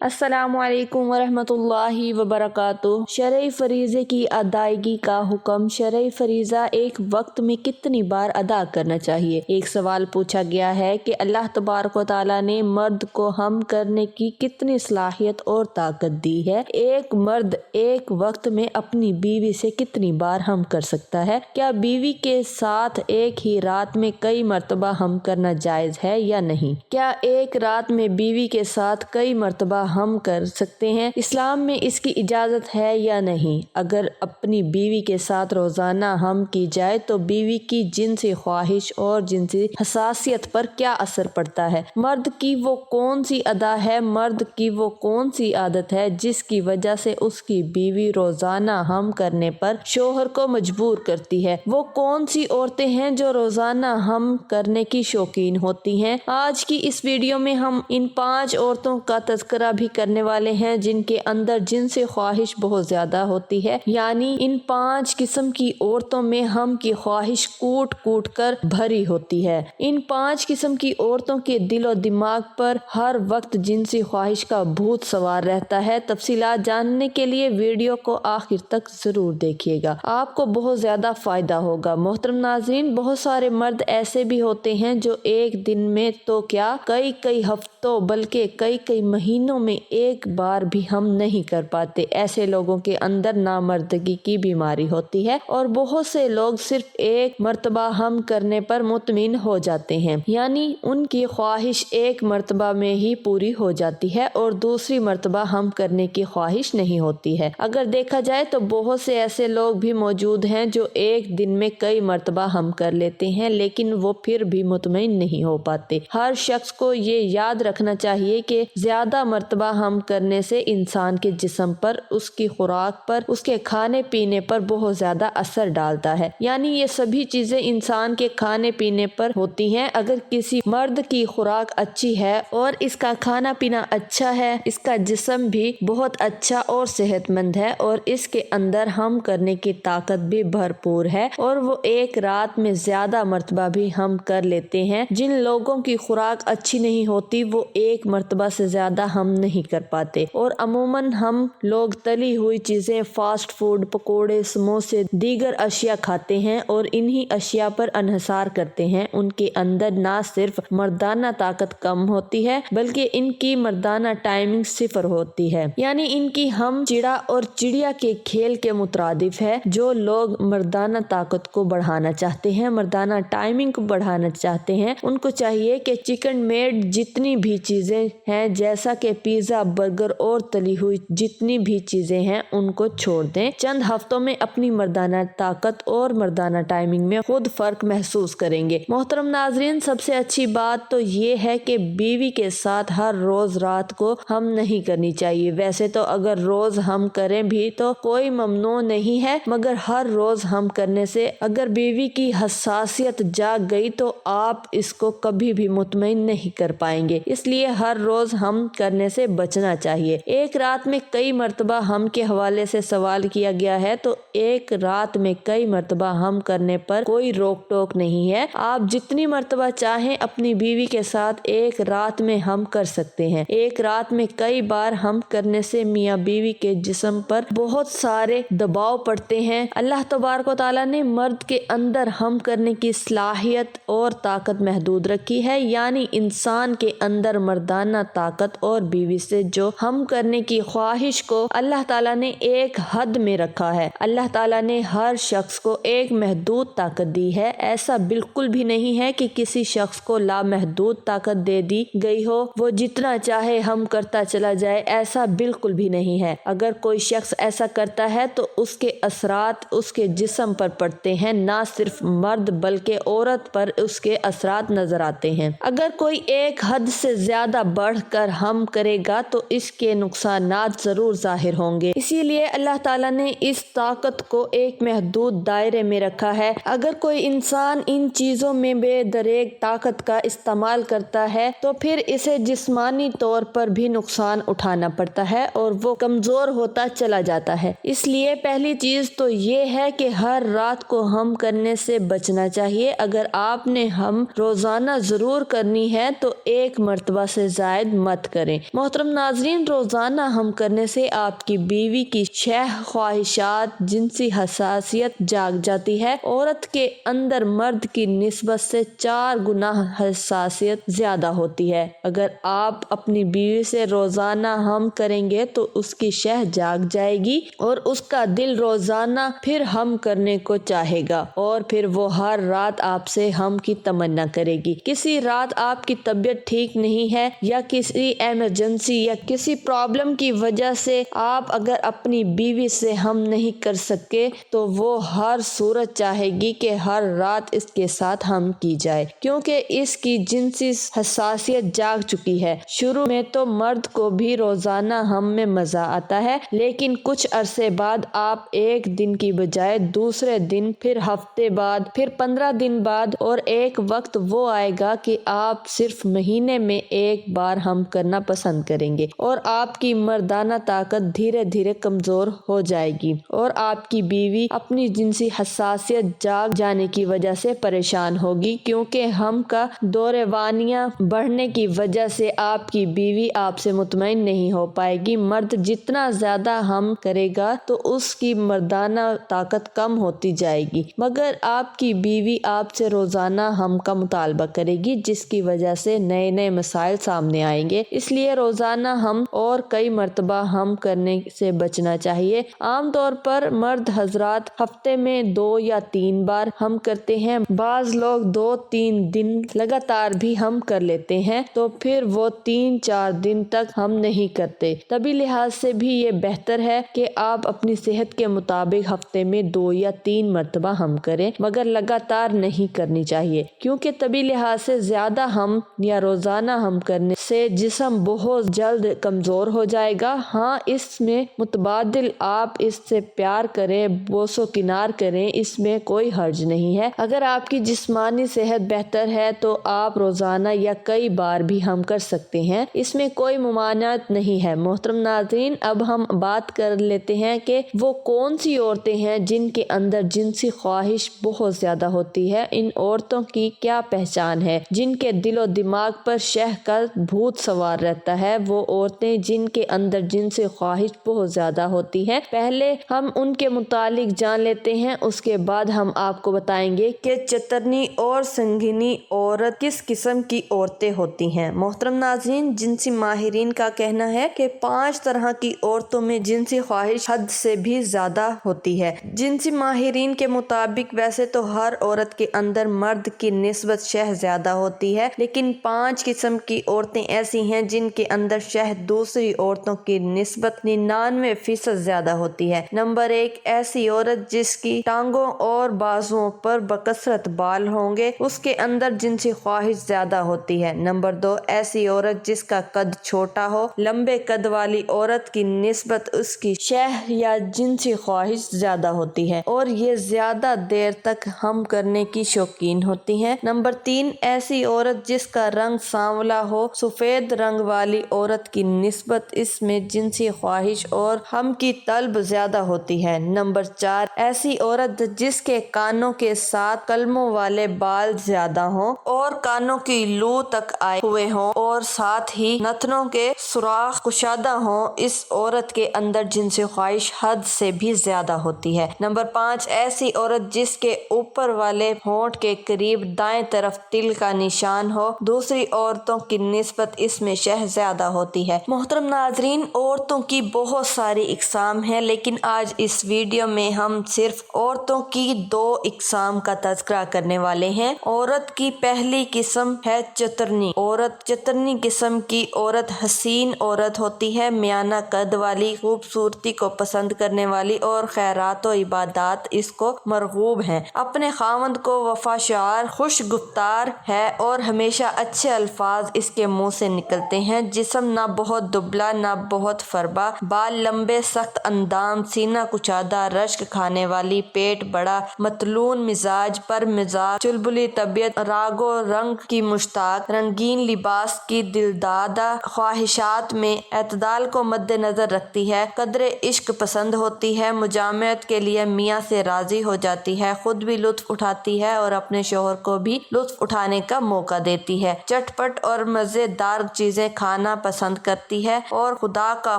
السلام علیکم ورحمۃ اللہ وبرکاتہ۔ شرعی فریضے کی ادائیگی کا حکم۔ شرعی فریضہ ایک وقت میں کتنی بار ادا کرنا چاہیے؟ ایک سوال پوچھا گیا ہے کہ اللہ تبارک و تعالیٰ نے مرد کو حمل کرنے کی کتنی صلاحیت اور طاقت دی ہے؟ ایک مرد ایک وقت میں اپنی بیوی سے کتنی بار حمل کر سکتا ہے؟ کیا بیوی کے ساتھ ایک ہی رات میں کئی مرتبہ حمل کرنا جائز ہے یا نہیں؟ کیا ایک رات میں بیوی کے ساتھ کئی مرتبہ ہم کر سکتے ہیں؟ اسلام میں اس کی اجازت ہے یا نہیں؟ اگر اپنی بیوی کے ساتھ روزانہ ہم کی جائے تو بیوی کی جنسی خواہش اور جنسی حساسیت پر کیا اثر پڑتا ہے؟ مرد کی وہ کون سی ادا ہے، مرد کی وہ کون سی عادت ہے جس کی وجہ سے اس کی بیوی روزانہ ہم کرنے پر شوہر کو مجبور کرتی ہے؟ وہ کون سی عورتیں ہیں جو روزانہ ہم کرنے کی شوقین ہوتی ہیں؟ آج کی اس ویڈیو میں ہم ان 5 عورتوں کا تذکرہ بھی کرنے والے ہیں جن کے اندر جنسی خواہش بہت زیادہ ہوتی ہے، یعنی ان 5 قسم کی عورتوں میں ہم کی خواہش کوٹ کوٹ کر بھری ہوتی ہے۔ ان 5 قسم کی عورتوں کے دل و دماغ پر ہر وقت جنسی خواہش کا بھوت سوار رہتا ہے۔ تفصیلات جاننے کے لیے ویڈیو کو آخر تک ضرور دیکھیے گا، آپ کو بہت زیادہ فائدہ ہوگا۔ محترم ناظرین، بہت سارے مرد ایسے بھی ہوتے ہیں جو ایک دن میں تو کیا کئی ہفتوں بلکہ کئی مہینوں میں ایک بار بھی ہم نہیں کر پاتے۔ ایسے لوگوں کے اندر نامردگی کی بیماری ہوتی ہے اور بہت سے لوگ صرف ایک مرتبہ ہم کرنے پر مطمئن ہو جاتے ہیں، یعنی ان کی خواہش ایک مرتبہ میں ہی پوری ہو جاتی ہے اور دوسری مرتبہ ہم کرنے کی خواہش نہیں ہوتی ہے۔ اگر دیکھا جائے تو بہت سے ایسے لوگ بھی موجود ہیں جو ایک دن میں کئی مرتبہ ہم کر لیتے ہیں لیکن وہ پھر بھی مطمئن نہیں ہو پاتے۔ ہر شخص کو یہ یاد رکھنا چاہیے کہ زیادہ مرتبہ ہم کرنے سے انسان کے جسم پر، اس کی خوراک پر، اس کے کھانے پینے پر بہت زیادہ اثر ڈالتا ہے، یعنی یہ سبھی چیزیں انسان کے کھانے پینے پر ہوتی ہیں۔ اگر کسی مرد کی خوراک اچھی ہے اور اس کا کھانا پینا اچھا ہے، اس کا جسم بھی بہت اچھا اور صحت مند ہے اور اس کے اندر ہم کرنے کی طاقت بھی بھرپور ہے اور وہ ایک رات میں زیادہ مرتبہ بھی ہم کر لیتے ہیں۔ جن لوگوں کی خوراک اچھی نہیں ہوتی وہ ایک مرتبہ سے زیادہ ہم نہیں کر پاتے اور عموماً ہم لوگ تلی ہوئی چیزیں، فاسٹ فوڈ، پکوڑے، سموسے، دیگر اشیاء کھاتے ہیں اور انہی اشیاء پر انحصار کرتے ہیں۔ ان کے اندر نہ صرف مردانہ طاقت کم ہوتی ہے بلکہ ان کی مردانہ ٹائمنگ صفر ہوتی ہے، یعنی ان کی ہم چڑا اور چڑیا کے کھیل کے مترادف ہے۔ جو لوگ مردانہ طاقت کو بڑھانا چاہتے ہیں، مردانہ ٹائمنگ کو بڑھانا چاہتے ہیں، ان کو چاہیے کہ چکن میڈ جتنی بھی چیزیں ہیں جیسا کہ پیزا، برگر اور تلی ہوئی جتنی بھی چیزیں ہیں ان کو چھوڑ دیں۔ چند ہفتوں میں اپنی مردانہ طاقت اور مردانہ ٹائمنگ میں خود فرق محسوس کریں گے۔ محترم ناظرین، سب سے اچھی بات تو یہ ہے کہ بیوی کے ساتھ ہر روز رات کو ہم نہیں کرنی چاہیے۔ ویسے تو اگر روز ہم کریں بھی تو کوئی ممنوع نہیں ہے، مگر ہر روز ہم کرنے سے اگر بیوی کی حساسیت جاگ گئی تو آپ اس کو کبھی بھی مطمئن نہیں کر پائیں گے، اس لیے ہر روز ہم کرنے سے بچنا چاہیے۔ ایک رات میں کئی مرتبہ ہم کے حوالے سے سوال کیا گیا ہے تو ایک رات میں کئی مرتبہ ہم کرنے پر کوئی روک ٹوک نہیں ہے۔ آپ جتنی مرتبہ چاہیں اپنی بیوی کے ساتھ ایک رات میں ہم کر سکتے ہیں۔ ایک رات میں کئی بار ہم کرنے سے میاں بیوی کے جسم پر بہت سارے دباؤ پڑتے ہیں۔ اللہ تبارک و تعالیٰ نے مرد کے اندر ہم کرنے کی صلاحیت اور طاقت محدود رکھی ہے، یعنی انسان کے اندر مردانہ طاقت اور بیوی سے جو ہم کرنے کی خواہش کو اللہ تعالیٰ نے ایک حد میں رکھا ہے۔ اللہ تعالیٰ نے ہر شخص کو ایک محدود طاقت دی ہے، ایسا بالکل بھی نہیں ہے کہ کسی شخص کو لامحدود طاقت دے دی گئی ہو، وہ جتنا چاہے ہم کرتا چلا جائے، ایسا بالکل بھی نہیں ہے۔ اگر کوئی شخص ایسا کرتا ہے تو اس کے اثرات اس کے جسم پر پڑتے ہیں، نہ صرف مرد بلکہ عورت پر اس کے اثرات نظر آتے ہیں۔ اگر کوئی ایک حد سے زیادہ بڑھ کر ہم کرے گا تو اس کے نقصانات ضرور ظاہر ہوں گے، اسی لیے اللہ تعالیٰ نے اس طاقت کو ایک محدود دائرے میں رکھا ہے۔ اگر کوئی انسان ان چیزوں میں بے دریغ طاقت کا استعمال کرتا ہے تو پھر اسے جسمانی طور پر بھی نقصان اٹھانا پڑتا ہے اور وہ کمزور ہوتا چلا جاتا ہے۔ اس لیے پہلی چیز تو یہ ہے کہ ہر رات کو ہم کرنے سے بچنا چاہیے۔ اگر آپ نے ہم روزانہ ضرور کرنی ہے تو ایک مرتبہ سے زائد مت کریں۔ محترم ناظرین، روزانہ ہم کرنے سے آپ کی بیوی کی شہ خواہشات، جنسی حساسیت جاگ جاتی ہے۔ عورت کے اندر مرد کی نسبت سے 4 گنا حساسیت زیادہ ہوتی ہے۔ اگر آپ اپنی بیوی سے روزانہ ہم کریں گے تو اس کی شہ جاگ جائے گی اور اس کا دل روزانہ پھر ہم کرنے کو چاہے گا اور پھر وہ ہر رات آپ سے ہم کی تمنا کرے گی۔ کسی رات آپ کی طبیعت ٹھیک نہیں ہے یا کسی ایمرجنسی یا کسی پرابلم کی وجہ سے آپ اگر اپنی بیوی سے ہم نہیں کر سکے تو وہ ہر صورت چاہے گی کہ ہر رات اس کے ساتھ ہم کی جائے، کیونکہ اس کی جنسی حساسیت جاگ چکی ہے۔ شروع میں تو مرد کو بھی روزانہ ہم میں مزہ آتا ہے، لیکن کچھ عرصے بعد آپ ایک دن کی بجائے دوسرے دن، پھر ہفتے بعد، پھر 15 دن بعد، اور ایک وقت وہ آئے گا کہ آپ صرف مہینے میں ایک بار ہم کرنا پسند کریں گے اور آپ کی مردانہ طاقت دھیرے دھیرے کمزور ہو جائے گی اور آپ کی بیوی اپنی جنسی حساسیت جاگ جانے کی وجہ سے پریشان ہوگی، کیونکہ ہم کا دورانیہ بڑھنے کی وجہ سے آپ کی بیوی آپ سے مطمئن نہیں ہو پائے گی۔ مرد جتنا زیادہ ہم کرے گا تو اس کی مردانہ طاقت کم ہوتی جائے گی، مگر آپ کی بیوی آپ سے روزانہ ہم کا مطالبہ کرے گی، جس کی وجہ سے نئے نئے مسائل سامنے آئیں گے۔ اس لیے روزانہ ہم اور کئی مرتبہ ہم کرنے سے بچنا چاہیے۔ عام طور پر مرد حضرات ہفتے میں 2 یا 3 بار ہم کرتے ہیں، بعض لوگ 2-3 دن لگاتار بھی ہم کر لیتے ہیں تو پھر وہ 3-4 دن تک ہم نہیں کرتے۔ طبی لحاظ سے بھی یہ بہتر ہے کہ آپ اپنی صحت کے مطابق ہفتے میں 2 یا 3 مرتبہ ہم کریں، مگر لگاتار نہیں کرنی چاہیے، کیونکہ طبی لحاظ سے زیادہ ہم یا روزانہ ہم کرنے سے جسم بہت جلد کمزور ہو جائے گا۔ ہاں، اس میں متبادل آپ اس سے پیار کریں، بوس و کنار کریں، اس میں کوئی حرج نہیں ہے۔ اگر آپ کی جسمانی صحت بہتر ہے تو آپ روزانہ یا کئی بار بھی ہم کر سکتے ہیں، اس میں کوئی ممانعت نہیں ہے۔ محترم ناظرین، اب ہم بات کر لیتے ہیں کہ وہ کون سی عورتیں ہیں جن کے اندر جنسی خواہش بہت زیادہ ہوتی ہے۔ ان عورتوں کی کیا پہچان ہے؟ جن کے دل و دماغ پر شہ کا بھوت سوار رہتا ہے، وہ عورتیں جن کے اندر جنسی خواہش بہت زیادہ ہوتی ہے۔ پہلے ہم ان کے متعلق جان لیتے ہیں، اس کے بعد ہم آپ کو بتائیں گے کہ چترنی اور سنگینی عورت کس قسم کی عورتیں ہوتی ہیں۔ محترم ناظرین، جنسی ماہرین کا کہنا ہے کہ 5 طرح کی عورتوں میں جنسی خواہش حد سے بھی زیادہ ہوتی ہے۔ جنسی ماہرین کے مطابق ویسے تو ہر عورت کے اندر مرد کی نسبت شہ زیادہ ہوتی ہے، لیکن 5 قسم کی عورتیں ایسی ہیں جن کے اندر شہ دوسری عورتوں کی نسبت 99% زیادہ ہوتی ہے۔ نمبر 1، ایسی عورت جس کی ٹانگوں اور بازوؤں پر بکثرت بال ہوں گے، اس کے اندر جنسی خواہش زیادہ ہوتی ہے۔ نمبر 2، ایسی عورت جس کا قد چھوٹا ہو، لمبے قد والی عورت کی نسبت اس کی شہ یا جنسی خواہش زیادہ ہوتی ہے اور یہ زیادہ دیر تک ہم کرنے کی شوقین ہوتی ہیں۔ نمبر 3، ایسی عورت جس کا رنگ سانولا ہو، سفید رنگ والی عورت کی نسبت اس میں جنسی خواہش اور ہم کی طلب زیادہ ہوتی ہے۔ نمبر 4، ایسی عورت جس کے کانوں کے ساتھ قلموں والے بال زیادہ ہوں اور کانوں کی لو تک آئے ہوئے ہوں اور ساتھ ہی نتنوں کے سوراخ کشادہ ہوں، اس عورت کے اندر جنسی خواہش حد سے بھی زیادہ ہوتی ہے۔ نمبر 5، ایسی عورت جس کے اوپر والے ہونٹ کے قریب دائیں طرف تل کا نشان ہو، دوسری عورتوں کی نسبت اس میں شہ زیادہ ہوتی ہے۔ محترم ناظرین، عورتوں کی بہت ساری اقسام ہیں، لیکن آج اس ویڈیو میں ہم صرف عورتوں کی 2 اقسام کا تذکرہ کرنے والے ہیں۔ عورت کی پہلی قسم ہے چترنی عورت۔ چترنی قسم کی عورت حسین عورت ہوتی ہے، میانہ قد والی، خوبصورتی کو پسند کرنے والی اور خیرات و عبادات اس کو مرغوب ہیں۔ اپنے خاوند کو وفاشار، خوش گفتار ہے اور ہمیشہ اچھے الفاظ اس کے منہ سے نکلتے ہیں۔ جسم نہ بہت دبلا نہ بہت فربا، بال لمبے، سخت اندام، سینہ کشادہ، رشک کھانے والی، پیٹ بڑا، متلون مزاج، پر مزاج، چلبلی طبیعت، راگ و رنگ کی مشتاق، رنگین لباس کی دلدادہ، خواہشات میں اعتدال کو مد نظر رکھتی ہے، قدر عشق پسند ہوتی ہے، مجامعت کے لیے میاں سے راضی ہو جاتی ہے، خود بھی لطف اٹھاتی ہے اور اپنے شوہر کو بھی لطف اٹھانے کا موقع دیتی ہے، چٹ پٹ اور مزے دار چیزیں کھانا پسند کرتی ہے اور خدا کا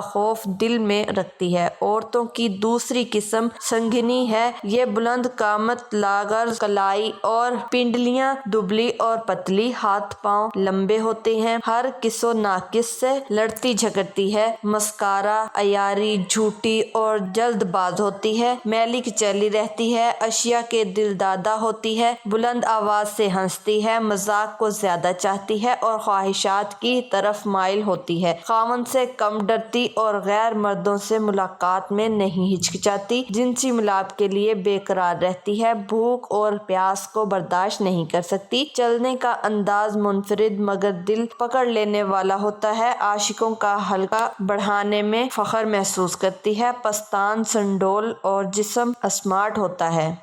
خوف دل میں رکھتی ہے۔ عورتوں کی دوسری قسم سنگنی ہے۔ یہ بلند قامت، لاغر کلائی اور پنڈلیاں دبلی اور پتلی، ہاتھ پاؤں لمبے ہوتے ہیں، ہر کس و ناقص سے لڑتی جھگڑتی ہے، مسکارا، عیاری، جھوٹی اور جلد باز ہوتی ہے، میلی کچیلی رہتی ہے، اشیاء کے دل دادا ہوتی ہے، بلند آواز سے ہنستی ہے، مذاق کو زیادہ چاہتی ہے اور خواہشات کی طرف مائل ہوتی ہے، خاوند سے کم ڈرتی اور غیر مردوں سے ملاقات میں نہیں ہچکچاتی، جنسی ملاپ کے لیے بے قرار رہتی ہے، بھوک اور پیاس کو برداشت نہیں کر سکتی، چلنے کا انداز منفرد مگر دل پکڑ لینے والا ہوتا ہے، عاشقوں کا حلقہ بڑھانے میں فخر محسوس کرتی ہے، پستان سنڈول اور جسم اسمارٹ ہوتا ہے۔